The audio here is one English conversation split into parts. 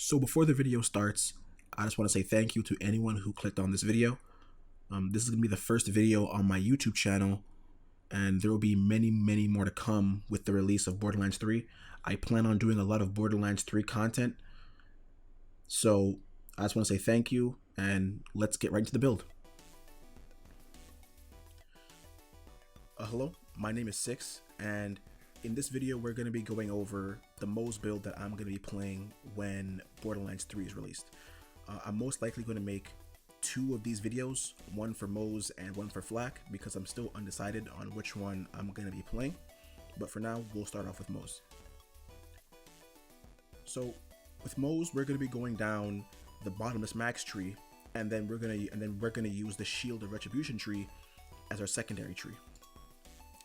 So before the video starts, I just want to say thank you to anyone who clicked on this video. This is going to be the first video on my YouTube channel, and there will be many more to come with the release of Borderlands 3. I plan on doing a lot of Borderlands 3 content, so I just want to say thank you, and let's get right into the build. Hello, my name is Six, and in this video we're going to be going over the Moze build that I'm going to be playing when Borderlands 3 is released. I'm most likely going to make two of these videos, one for Moze and one for Flak, because I'm still undecided on which one I'm going to be playing. But for now, we'll start off with Moze. So with Moze, we're going to be going down the Bottomless max tree, and then we're going to use the Shield of Retribution tree as our secondary tree.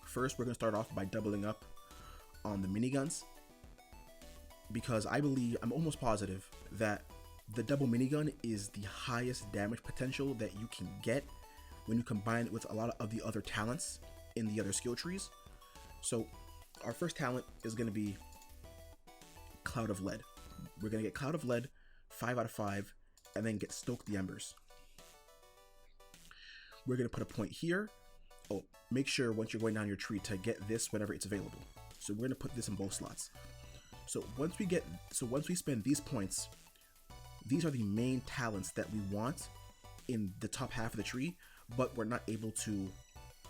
First, we're going to start off by doubling up on the miniguns, because I'm almost positive that the double minigun is the highest damage potential that you can get when you combine it with a lot of the other talents in the other skill trees. So our first talent is going to be Cloud of Lead. We're going to get Cloud of Lead 5 out of 5 and then get Stoke the Embers. We're going to put a point here. Oh, make sure once you're going down your tree to get this whenever it's available. So we're going to put this in both slots. So once we spend these points, these are the main talents that we want in the top half of the tree, but we're not able to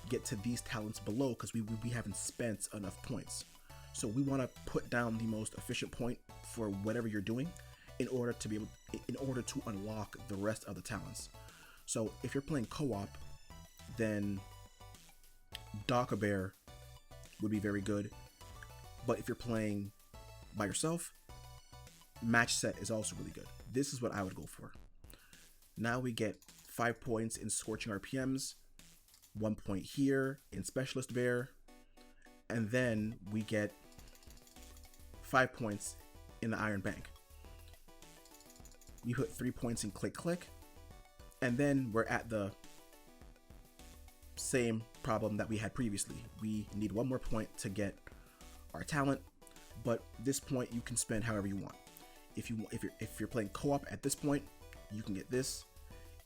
get to these talents below because we haven't spent enough points. So we want to put down the most efficient point for whatever you're doing in order to unlock the rest of the talents. So if you're playing co-op, then Docker Bear would be very good. But if you're playing by yourself, Match Set is also really good. This is what I would go for. Now we get 5 points in Scorching RPMs, 1 point here in Specialist Bear, and then we get 5 points in the Iron Bank. We put 3 points in Click Click, and then we're at the same problem that we had previously. We need 1 more point to get our talent, but this point you can spend however you want. If you're playing co-op at this point, you can get this.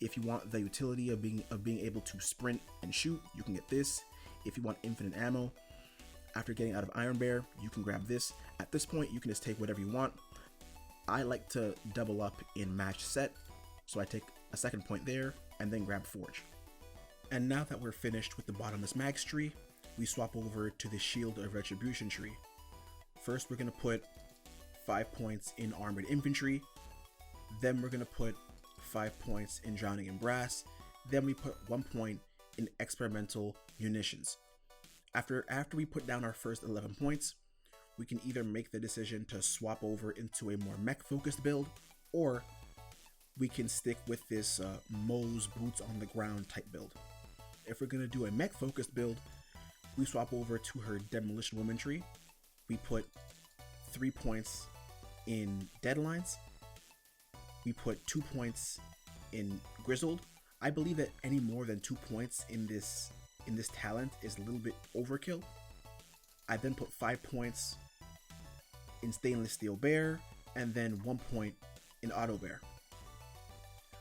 If you want the utility of being able to sprint and shoot, you can get this. If you want infinite ammo after getting out of Iron Bear, you can grab this. At this point, you can just take whatever you want. I like to double up in Match Set, so I take a second point there and then grab Forge. And now that we're finished with the Bottomless max tree, we swap over to the Shield of Retribution tree. First, we're going to put 5 points in Armored Infantry, then we're going to put 5 points in Drowning in Brass, then we put 1 point in Experimental Munitions. After we put down our first 11 points, we can either make the decision to swap over into a more mech focused build, or we can stick with this Moze boots on the ground type build. If we're going to do a mech focused build, we swap over to her Demolition Woman tree. We put 3 points in Deadlines. We put 2 points in Grizzled. I believe that any more than 2 points in this talent is a little bit overkill. I then put 5 points in Stainless Steel Bear, and then 1 point in Auto Bear.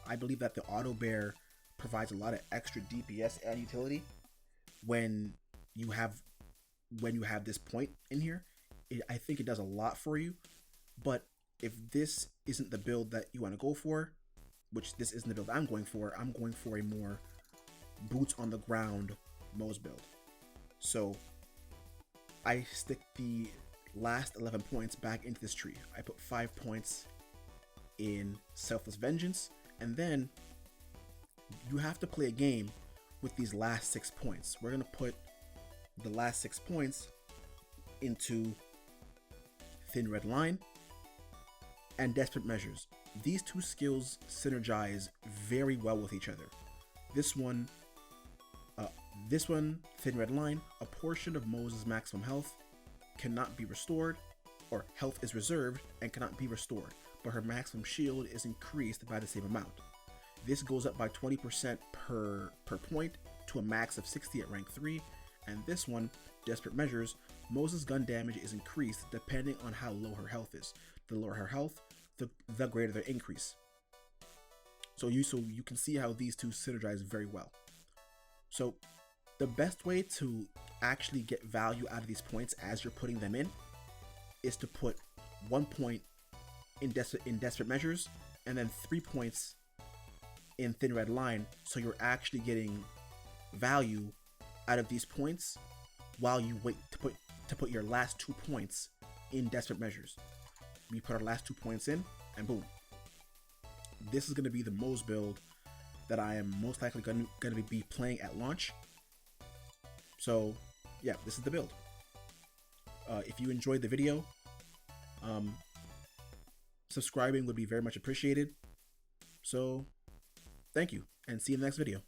I believe that the Auto Bear provides a lot of extra DPS and utility when you have this point in here. I think it does a lot for you, but if this isn't the build that you want to go for, which this isn't the build I'm going for a more boots on the ground Moze build. So I stick the last 11 points back into this tree. I put 5 points in Selfless Vengeance, and then you have to play a game with these last 6 points. We're going to put the last 6 points into Thin Red Line and Desperate Measures. These two skills synergize very well with each other. This one, Thin Red Line, a portion of Moze's maximum health cannot be restored, or health is reserved and cannot be restored, but her maximum shield is increased by the same amount. This goes up by 20% per point to a max of 60 at rank 3, and this one, Desperate Measures, Moze's gun damage is increased depending on how low her health is. The lower her health, the greater the increase. So you can see how these two synergize very well. So the best way to actually get value out of these points as you're putting them in is to put 1 point in desperate measures and then 3 points in thin red line, so you're actually getting value out of these points while you wait to put your last 2 points in desperate measures. We put our last 2 points in, and boom. This is going to be the Moze build that I am most likely going to be playing at launch. So yeah, this is the build. If you enjoyed the video, subscribing would be very much appreciated. So thank you, and see you in the next video.